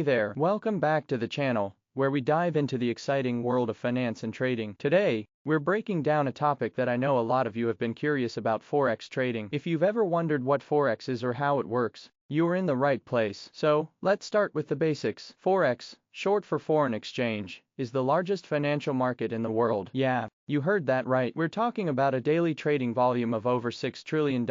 there, welcome back to the channel, where we dive into the exciting world of finance and trading. Today, we're breaking down a topic that I know a lot of you have been curious about: Forex trading. If you've ever wondered what Forex is or how it works, you are in the right place. So, let's start with the basics. Forex, short for foreign exchange, is the largest financial market in the world. Yeah, you heard that right. We're talking about a daily trading volume of over $6 trillion,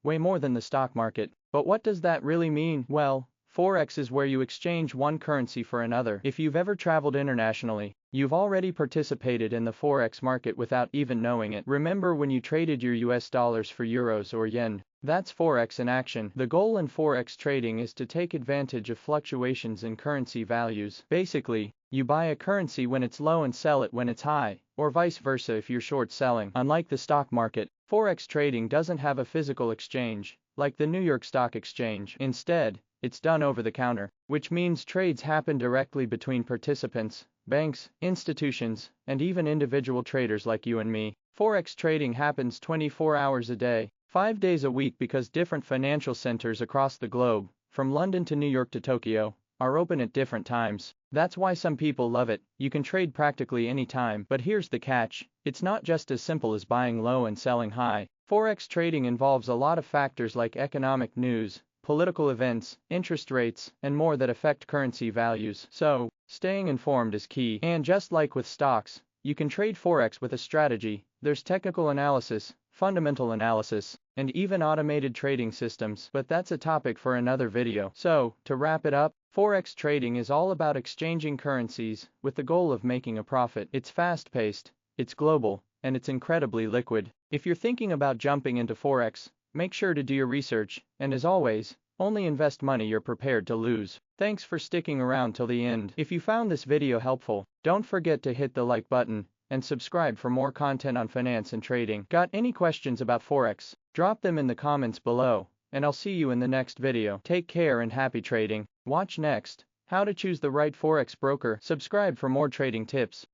way more than the stock market. But what does that really mean? Well, Forex is where you exchange one currency for another. If you've ever traveled internationally, you've already participated in the Forex market without even knowing it. Remember when you traded your US dollars for euros or yen? That's Forex in action. The goal in Forex trading is to take advantage of fluctuations in currency values. Basically, you buy a currency when it's low and sell it when it's high, or vice versa if you're short selling. Unlike the stock market, Forex trading doesn't have a physical exchange, like the New York Stock Exchange. Instead, it's done over the counter, which means trades happen directly between participants, banks, institutions, and even individual traders like you and me. Forex trading happens 24 hours a day, 5 days a week, because different financial centers across the globe, from London to New York to Tokyo, are open at different times. That's why some people love it. You can trade practically any time. But here's the catch: it's not just as simple as buying low and selling high. Forex trading involves a lot of factors like economic news, political events, interest rates, and more that affect currency values. So, staying informed is key. And just like with stocks, you can trade Forex with a strategy. There's technical analysis, fundamental analysis, and even automated trading systems. But that's a topic for another video. So, to wrap it up, Forex trading is all about exchanging currencies with the goal of making a profit. It's fast-paced, it's global, and it's incredibly liquid. If you're thinking about jumping into Forex, make sure to do your research, and as always, only invest money you're prepared to lose. Thanks for sticking around till the end. If you found this video helpful, don't forget to hit the like button and subscribe for more content on finance and trading. Got any questions about Forex? Drop them in the comments below, and I'll see you in the next video. Take care and happy trading. Watch next: how to choose the right Forex broker. Subscribe for more trading tips.